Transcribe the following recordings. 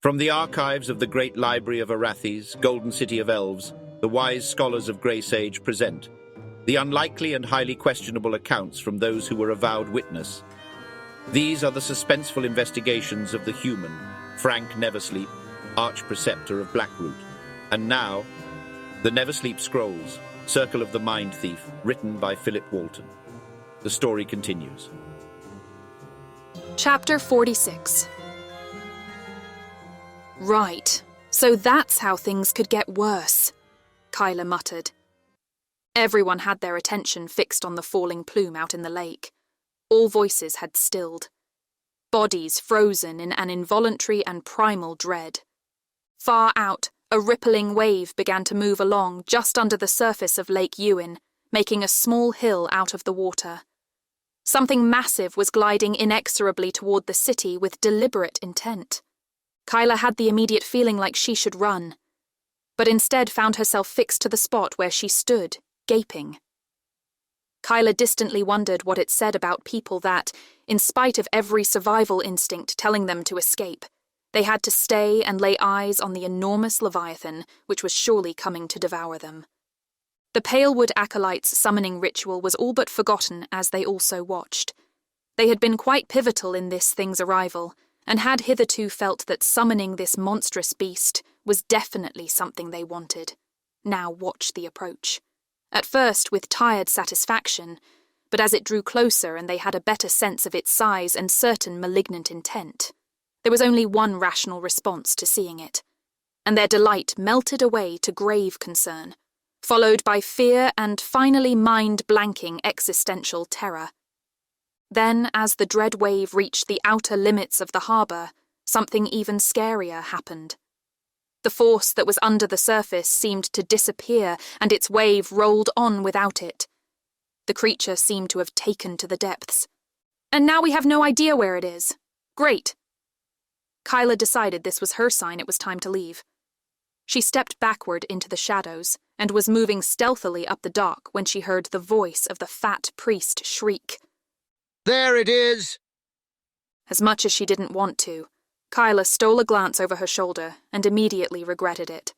From the archives of the great library of Arathes, Golden City of Elves, the wise scholars of Grey Sage present the unlikely and highly questionable accounts from those who were avowed witness. These are the suspenseful investigations of the human, Fraenk Neversleep, Arch-Preceptor of Blackroot. And now, the Neversleep Scrolls, Circle of the Mind Thief, written by Philip Walton. The story continues. Chapter 46. Right, so that's how things could get worse, Kyla muttered. Everyone had their attention fixed on the falling plume out in the lake. All voices had stilled. Bodies frozen in an involuntary and primal dread. Far out, a rippling wave began to move along just under the surface of Lake Ewan, making a small hill out of the water. Something massive was gliding inexorably toward the city with deliberate intent. Kyla had the immediate feeling like she should run, but instead found herself fixed to the spot where she stood, gaping. Kyla distantly wondered what it said about people that, in spite of every survival instinct telling them to escape, they had to stay and lay eyes on the enormous leviathan which was surely coming to devour them. The Palewood acolytes' summoning ritual was all but forgotten as they also watched. They had been quite pivotal in this thing's arrival, and had hitherto felt that summoning this monstrous beast was definitely something they wanted. Now watch the approach. At first with tired satisfaction, but as it drew closer and they had a better sense of its size and certain malignant intent, there was only one rational response to seeing it, and their delight melted away to grave concern, followed by fear and finally mind-blanking existential terror. Then, as the dread wave reached the outer limits of the harbour, something even scarier happened. The force that was under the surface seemed to disappear, and its wave rolled on without it. The creature seemed to have taken to the depths. And now we have no idea where it is. Great. Kyla decided this was her sign it was time to leave. She stepped backward into the shadows, and was moving stealthily up the dock when she heard the voice of the fat priest shriek. "There it is!" As much as she didn't want to, Kyla stole a glance over her shoulder and immediately regretted it.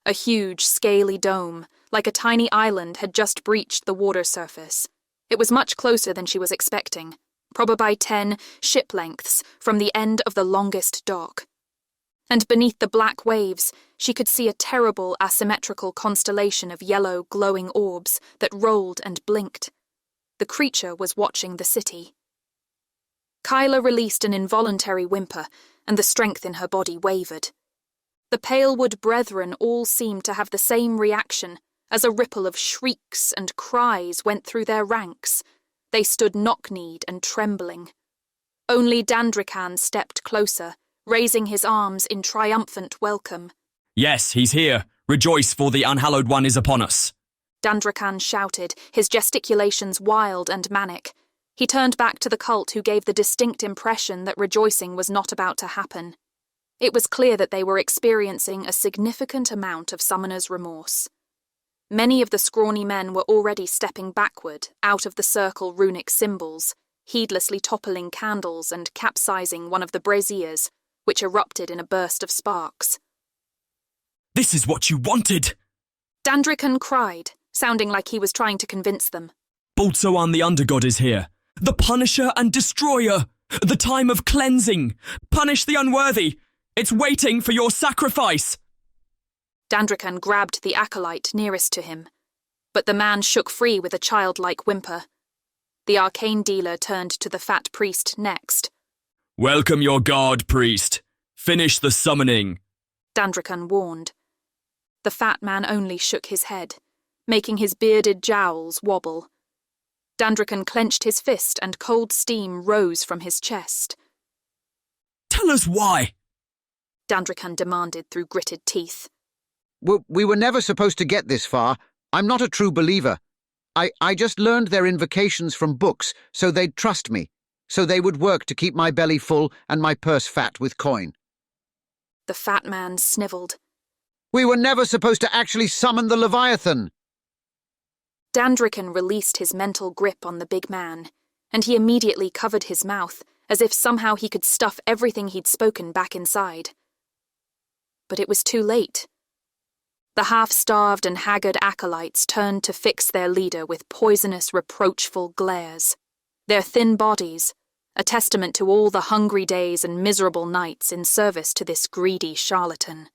A huge, scaly dome, like a tiny island, had just breached the water surface. It was much closer than she was expecting, probably 10 ship lengths from the end of the longest dock. And beneath the black waves, she could see a terrible asymmetrical constellation of yellow, glowing orbs that rolled and blinked. The creature was watching the city. Kyla released an involuntary whimper, and the strength in her body wavered. The Palewood brethren all seemed to have the same reaction, as a ripple of shrieks and cries went through their ranks. They stood knock-kneed and trembling. Only Dandrikan stepped closer, raising his arms in triumphant welcome. "Yes, he's here. Rejoice, for the unhallowed one is upon us." Dandrikan shouted, his gesticulations wild and manic. He turned back to the cult, who gave the distinct impression that rejoicing was not about to happen. It was clear that they were experiencing a significant amount of summoner's remorse. Many of the scrawny men were already stepping backward, out of the circle runic symbols, heedlessly toppling candles and capsizing one of the braziers, which erupted in a burst of sparks. "This is what you wanted!" Dandrikan cried, sounding like he was trying to convince them. Baltzoan the Undergod is here. The Punisher and Destroyer. The time of cleansing. Punish the unworthy. It's waiting for your sacrifice. Dandrikan grabbed the acolyte nearest to him, but the man shook free with a childlike whimper. The arcane dealer turned to the fat priest next. "Welcome your guard, priest. Finish the summoning," Dandrikan warned. The fat man only shook his head, making his bearded jowls wobble. Dandrikan clenched his fist and cold steam rose from his chest. "Tell us why," Dandrikan demanded through gritted teeth. We were never supposed to get this far. I'm not a true believer. I just learned their invocations from books so they'd trust me, so they would work to keep my belly full and my purse fat with coin. The fat man snivelled. We were never supposed to actually summon the Leviathan. Dandrikan released his mental grip on the big man, and he immediately covered his mouth, as if somehow he could stuff everything he'd spoken back inside. but it was too late. The half-starved and haggard acolytes turned to fix their leader with poisonous, reproachful glares. Their thin bodies, a testament to all the hungry days and miserable nights in service to this greedy charlatan.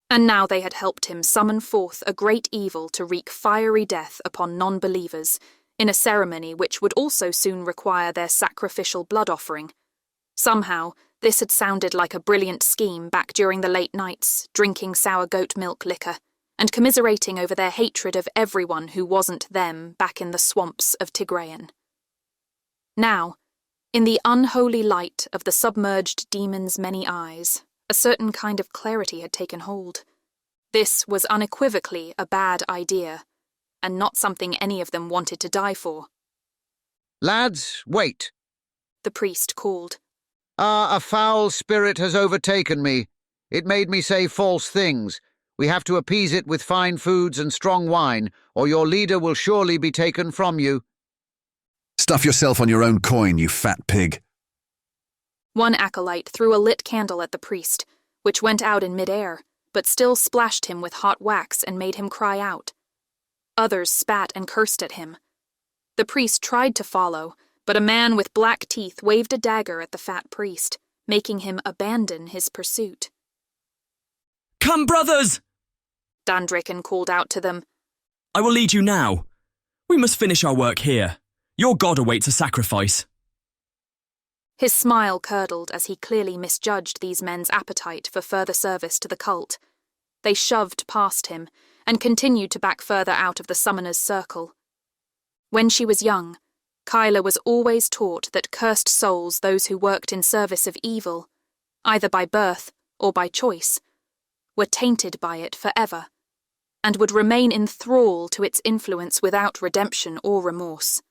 And now they had helped him summon forth a great evil to wreak fiery death upon non-believers, in a ceremony which would also soon require their sacrificial blood offering. Somehow, this had sounded like a brilliant scheme back during the late nights, drinking sour goat milk liquor, and commiserating over their hatred of everyone who wasn't them back in the swamps of Tigrayan. Now, in the unholy light of the submerged demon's many eyes, a certain kind of clarity had taken hold. This was unequivocally a bad idea, and not something any of them wanted to die for. Lads, wait. The priest called. A foul spirit has overtaken me. It made me say false things. We have to appease it with fine foods and strong wine, or your leader will surely be taken from you. Stuff yourself on your own coin, you fat pig. One acolyte threw a lit candle at the priest, which went out in mid-air, but still splashed him with hot wax and made him cry out. Others spat and cursed at him. The priest tried to follow, but a man with black teeth waved a dagger at the fat priest, making him abandon his pursuit. Come, brothers! Dandrikan called out to them. I will lead you now. We must finish our work here. Your god awaits a sacrifice. His smile curdled as he clearly misjudged these men's appetite for further service to the cult. They shoved past him and continued to back further out of the summoner's circle. When she was young, Kyla was always taught that cursed souls, those who worked in service of evil, either by birth or by choice, were tainted by it forever, and would remain in thrall to its influence without redemption or remorse.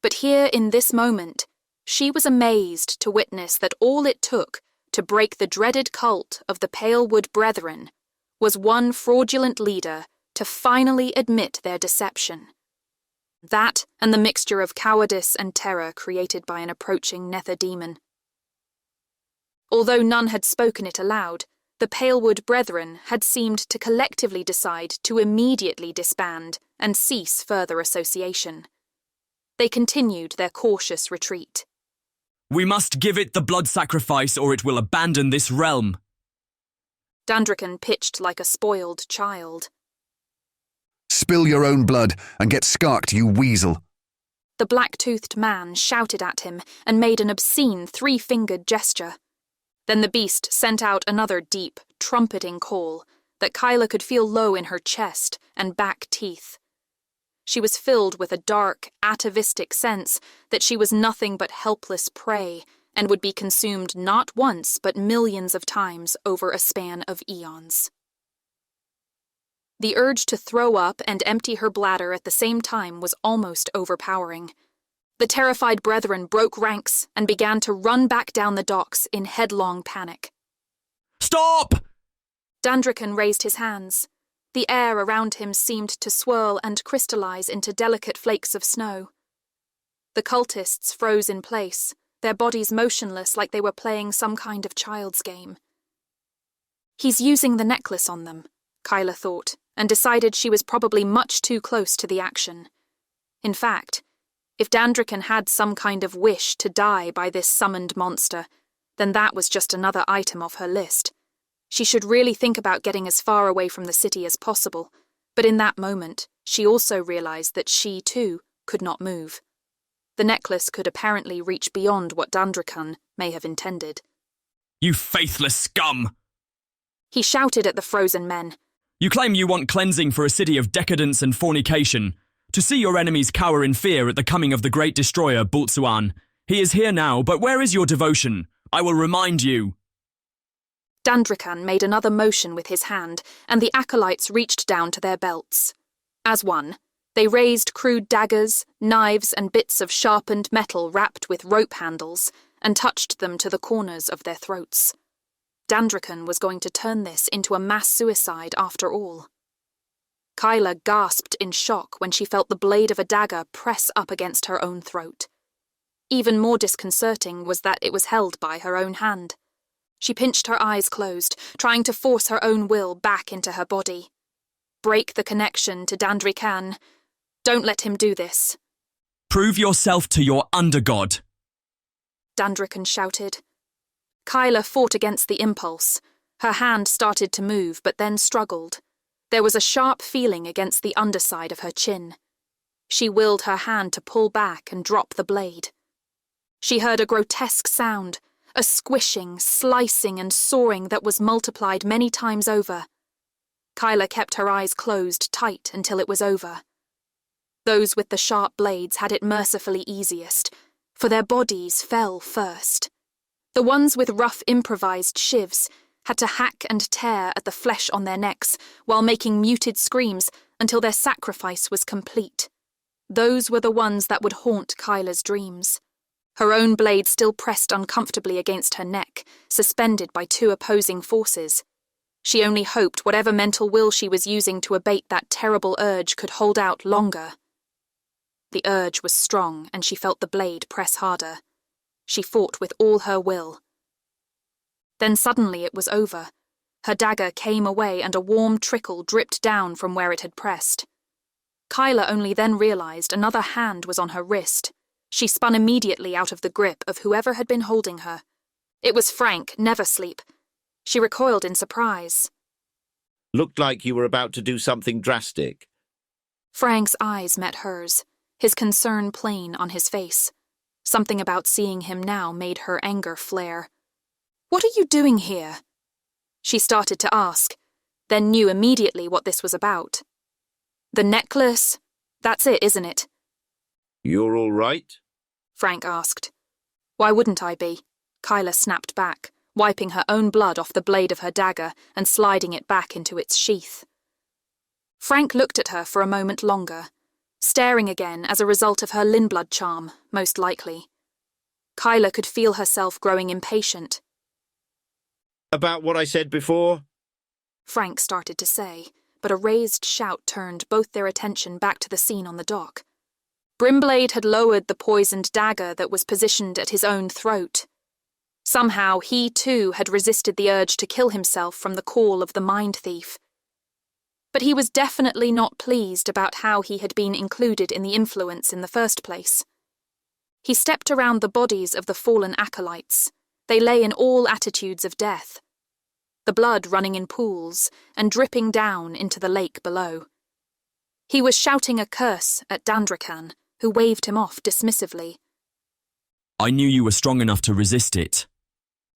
But here in this moment, she was amazed to witness that all it took to break the dreaded cult of the Palewood Brethren was one fraudulent leader to finally admit their deception. That and the mixture of cowardice and terror created by an approaching netherdemon. Although none had spoken it aloud, the Palewood Brethren had seemed to collectively decide to immediately disband and cease further association. They continued their cautious retreat. We must give it the blood sacrifice or it will abandon this realm. Dandrikan pitched like a spoiled child. Spill your own blood and get skarked, you weasel. The black-toothed man shouted at him and made an obscene three-fingered gesture. Then the beast sent out another deep, trumpeting call that Kyla could feel low in her chest and back teeth. She was filled with a dark, atavistic sense that she was nothing but helpless prey and would be consumed not once but millions of times over a span of eons. The urge to throw up and empty her bladder at the same time was almost overpowering. The terrified brethren broke ranks and began to run back down the docks in headlong panic. Stop! Dandrikan raised his hands. The air around him seemed to swirl and crystallize into delicate flakes of snow. The cultists froze in place, their bodies motionless like they were playing some kind of child's game. He's using the necklace on them, Kyla thought, and decided she was probably much too close to the action. In fact, if Dandrikan had some kind of wish to die by this summoned monster, then that was just another item off her list. She should really think about getting as far away from the city as possible, but in that moment, she also realized that she, too, could not move. The necklace could apparently reach beyond what Dandrikan may have intended. You faithless scum! He shouted at the frozen men. You claim you want cleansing for a city of decadence and fornication, to see your enemies cower in fear at the coming of the great destroyer, Bultzuan. He is here now, but where is your devotion? I will remind you. Dandrikan made another motion with his hand, and the acolytes reached down to their belts. As one, they raised crude daggers, knives, and bits of sharpened metal wrapped with rope handles, and touched them to the corners of their throats. Dandrikan was going to turn this into a mass suicide after all. Kyla gasped in shock when she felt the blade of a dagger press up against her own throat. Even more disconcerting was that it was held by her own hand. She pinched her eyes closed, trying to force her own will back into her body. Break the connection to Dandrikan. Don't let him do this. Prove yourself to your undergod. Dandrikan shouted. Kyla fought against the impulse. Her hand started to move, but then struggled. There was a sharp feeling against the underside of her chin. She willed her hand to pull back and drop the blade. She heard a grotesque sound, a squishing, slicing and sawing that was multiplied many times over. Kyla kept her eyes closed tight until it was over. Those with the sharp blades had it mercifully easiest, for their bodies fell first. The ones with rough improvised shivs had to hack and tear at the flesh on their necks while making muted screams until their sacrifice was complete. Those were the ones that would haunt Kyla's dreams. Her own blade still pressed uncomfortably against her neck, suspended by two opposing forces. She only hoped whatever mental will she was using to abate that terrible urge could hold out longer. The urge was strong, and she felt the blade press harder. She fought with all her will. Then suddenly it was over. Her dagger came away and a warm trickle dripped down from where it had pressed. Kyla only then realized another hand was on her wrist. She spun immediately out of the grip of whoever had been holding her. It was Fraenk, Neversleep. She recoiled in surprise. Looked like you were about to do something drastic. Frank's eyes met hers, his concern plain on his face. Something about seeing him now made her anger flare. "What are you doing here?" She started to ask, then knew immediately what this was about. "The necklace? That's it, isn't it?" You're all right? Fraenk asked. "Why wouldn't I be?" Kyla snapped back, wiping her own blood off the blade of her dagger and sliding it back into its sheath. Fraenk looked at her for a moment longer, staring again as a result of her Linblood charm, most likely. Kyla could feel herself growing impatient. About what I said before? Fraenk started to say, but a raised shout turned both their attention back to the scene on the dock. Brimblade had lowered the poisoned dagger that was positioned at his own throat. Somehow he too had resisted the urge to kill himself from the call of the mind thief. But he was definitely not pleased about how he had been included in the influence in the first place. He stepped around the bodies of the fallen acolytes. They lay in all attitudes of death, the blood running in pools and dripping down into the lake below. He was shouting a curse at Dandrikan, who waved him off dismissively. I knew you were strong enough to resist it.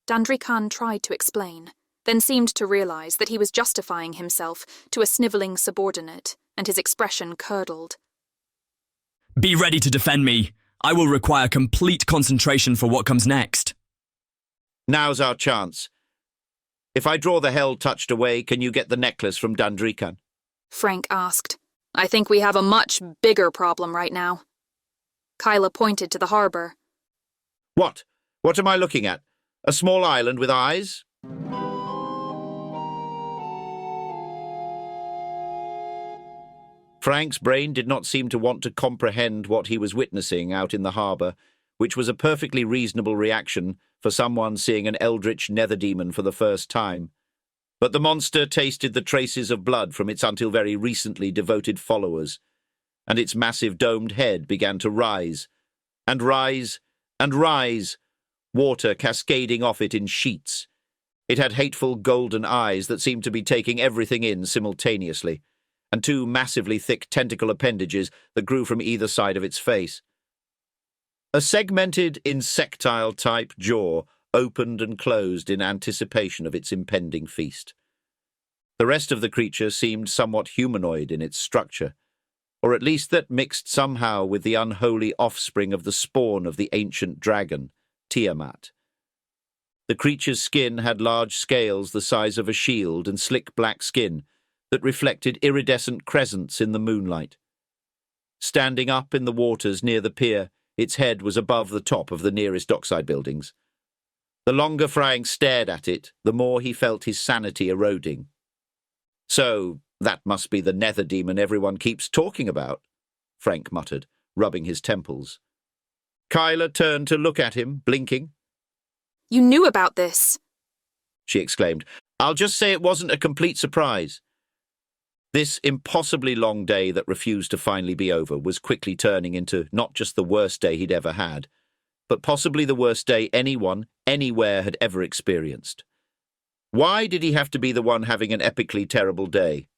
Dandrikan tried to explain, then seemed to realize that he was justifying himself to a snivelling subordinate, and his expression curdled. Be ready to defend me. I will require complete concentration for what comes next. Now's our chance. If I draw the hell touched away, can you get the necklace from Dandrikan? Fraenk asked. I think we have a much bigger problem right now. Kyla pointed to the harbour. What? What am I looking at? A small island with eyes? Frank's brain did not seem to want to comprehend what he was witnessing out in the harbour, which was a perfectly reasonable reaction for someone seeing an eldritch netherdemon for the first time. But the monster tasted the traces of blood from its until very recently devoted followers, and its massive domed head began to rise, and rise, and rise, water cascading off it in sheets. It had hateful golden eyes that seemed to be taking everything in simultaneously, and two massively thick tentacle appendages that grew from either side of its face. A segmented, insectile-type jaw opened and closed in anticipation of its impending feast. The rest of the creature seemed somewhat humanoid in its structure, or at least that mixed somehow with the unholy offspring of the spawn of the ancient dragon, Tiamat. The creature's skin had large scales the size of a shield and slick black skin that reflected iridescent crescents in the moonlight. Standing up in the waters near the pier, its head was above the top of the nearest dockside buildings. The longer Fraenk stared at it, the more he felt his sanity eroding. So, that must be the netherdemon everyone keeps talking about, Fraenk muttered, rubbing his temples. Kyla turned to look at him, blinking. You knew about this. she exclaimed. "I'll just say it wasn't a complete surprise." This impossibly long day that refused to finally be over was quickly turning into not just the worst day he'd ever had, but possibly the worst day anyone, anywhere had ever experienced. Why did he have to be the one having an epically terrible day?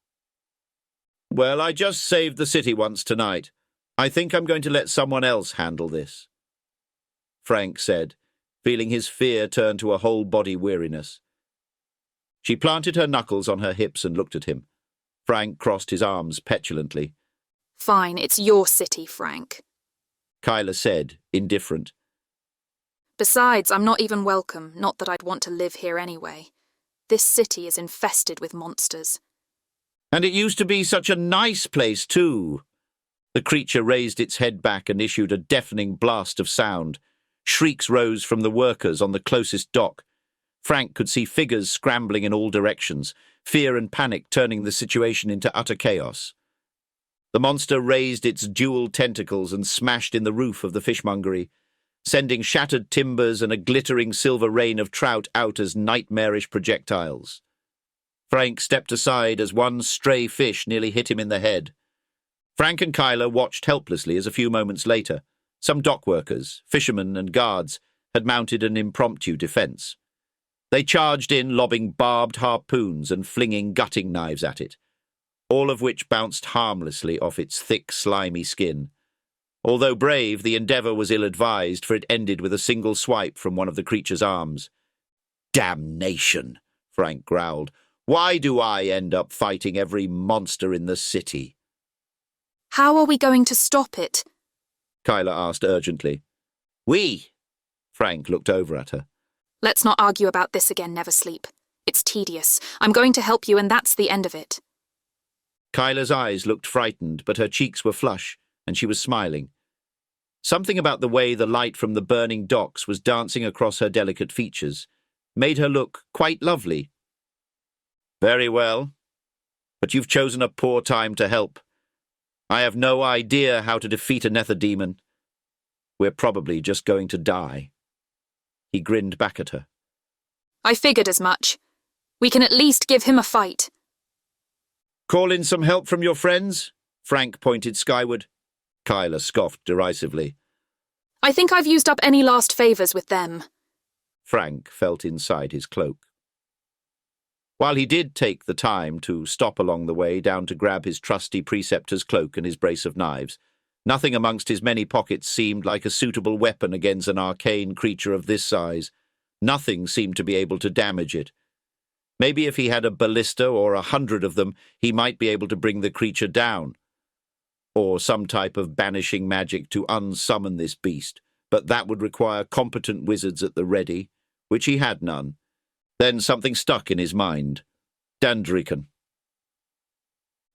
"Well, I just saved the city once tonight. I think I'm going to let someone else handle this," Fraenk said, feeling his fear turn to a whole-body weariness. She planted her knuckles on her hips and looked at him. Fraenk crossed his arms petulantly. Fine, it's your city, Fraenk, Kyla said, indifferent. Besides, I'm not even welcome, not that I'd want to live here anyway. This city is infested with monsters. "And it used to be such a nice place, too." The creature raised its head back and issued a deafening blast of sound. Shrieks rose from the workers on the closest dock. Fraenk could see figures scrambling in all directions, fear and panic turning the situation into utter chaos. The monster raised its dual tentacles and smashed in the roof of the fishmongery, sending shattered timbers and a glittering silver rain of trout out as nightmarish projectiles. Fraenk stepped aside as one stray fish nearly hit him in the head. Fraenk and Kyla watched helplessly as a few moments later, some dock workers, fishermen and guards had mounted an impromptu defence. They charged in, lobbing barbed harpoons and flinging gutting knives at it, all of which bounced harmlessly off its thick, slimy skin. Although brave, the endeavour was ill-advised, for it ended with a single swipe from one of the creature's arms. "Damnation," Fraenk growled. "Why do I end up fighting every monster in the city?" How are we going to stop it? Kyla asked urgently. "We?" Fraenk looked over at her. Let's not argue about this again, Neversleep. It's tedious. I'm going to help you, and that's the end of it. Kyla's eyes looked frightened, but her cheeks were flush, and she was smiling. Something about the way the light from the burning docks was dancing across her delicate features made her look quite lovely. "Very well, but you've chosen a poor time to help. I have no idea how to defeat a netherdemon. We're probably just going to die." He grinned back at her. I figured as much. We can at least give him a fight. "Call in some help from your friends?" Fraenk pointed skyward. Kyla scoffed derisively. I think I've used up any last favours with them. Fraenk felt inside his cloak. While he did take the time to stop along the way down to grab his trusty preceptor's cloak and his brace of knives, nothing amongst his many pockets seemed like a suitable weapon against an arcane creature of this size. Nothing seemed to be able to damage it. Maybe if he had a ballista or 100 of them, he might be able to bring the creature down. Or some type of banishing magic to unsummon this beast, but that would require competent wizards at the ready, which he had none. Then something stuck in his mind. Dandrikan.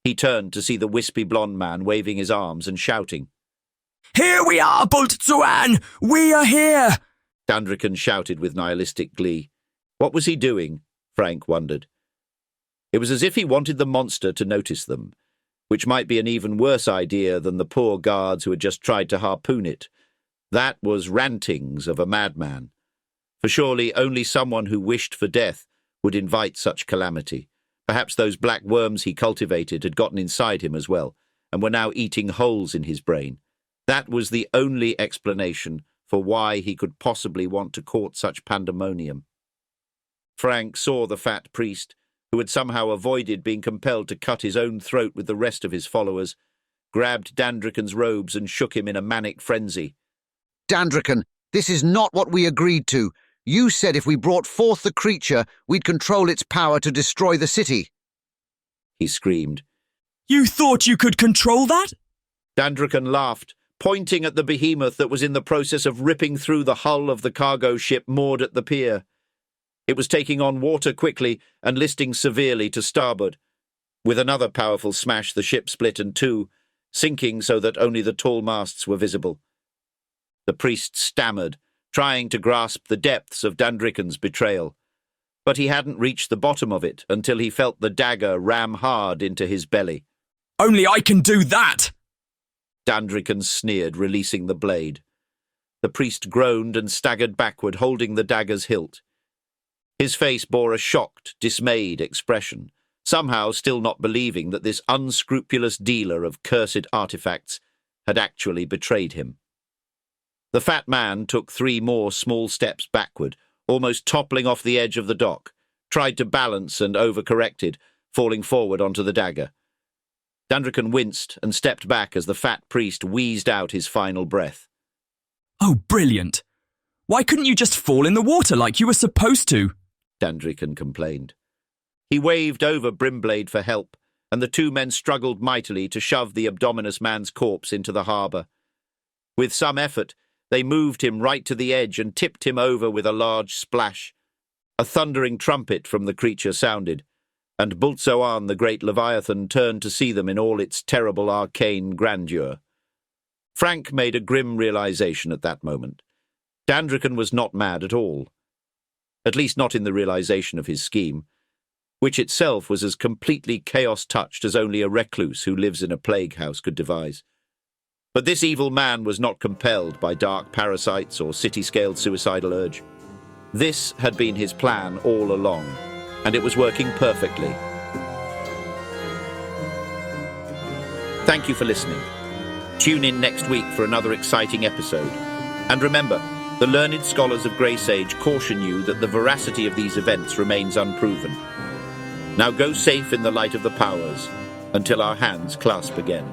He turned to see the wispy blonde man waving his arms and shouting. "Here we are, Boltzuan! We are here!" Dandrikan shouted with nihilistic glee. What was he doing? Fraenk wondered. It was as if he wanted the monster to notice them, which might be an even worse idea than the poor guards who had just tried to harpoon it. That was rantings of a madman. For surely only someone who wished for death would invite such calamity. Perhaps those black worms he cultivated had gotten inside him as well, and were now eating holes in his brain. That was the only explanation for why he could possibly want to court such pandemonium. Fraenk saw the fat priest, who had somehow avoided being compelled to cut his own throat with the rest of his followers, grabbed Dandrikan's robes and shook him in a manic frenzy. Dandrikan, this is not what we agreed to. You said if we brought forth the creature, we'd control its power to destroy the city. He screamed. You thought you could control that? Dandrikan laughed, pointing at the behemoth that was in the process of ripping through the hull of the cargo ship moored at the pier. It was taking on water quickly and listing severely to starboard. With another powerful smash, the ship split in two, sinking so that only the tall masts were visible. The priest stammered, trying to grasp the depths of Dandrikan's betrayal. But he hadn't reached the bottom of it until he felt the dagger ram hard into his belly. Only I can do that! Dandrikan sneered, releasing the blade. The priest groaned and staggered backward, holding the dagger's hilt. His face bore a shocked, dismayed expression, somehow still not believing that this unscrupulous dealer of cursed artifacts had actually betrayed him. The fat man took 3 more small steps backward, almost toppling off the edge of the dock, tried to balance and overcorrected, falling forward onto the dagger. Dandrikan winced and stepped back as the fat priest wheezed out his final breath. Oh, brilliant. Why couldn't you just fall in the water like you were supposed to? Dandrikan complained. He waved over Brimblade for help, and the 2 men struggled mightily to shove the abdominous man's corpse into the harbour. With some effort, they moved him right to the edge and tipped him over with a large splash. A thundering trumpet from the creature sounded, and Bultzoan, the great Leviathan, turned to see them in all its terrible arcane grandeur. Fraenk made a grim realization at that moment. Dandrikan was not mad at all. At least not in the realization of his scheme, which itself was as completely chaos-touched as only a recluse who lives in a plague house could devise. But this evil man was not compelled by dark parasites or city-scaled suicidal urge. This had been his plan all along, and it was working perfectly. Thank you for listening. Tune in next week for another exciting episode. And remember, the learned scholars of Grey Sage caution you that the veracity of these events remains unproven. Now go safe in the light of the powers, until our hands clasp again.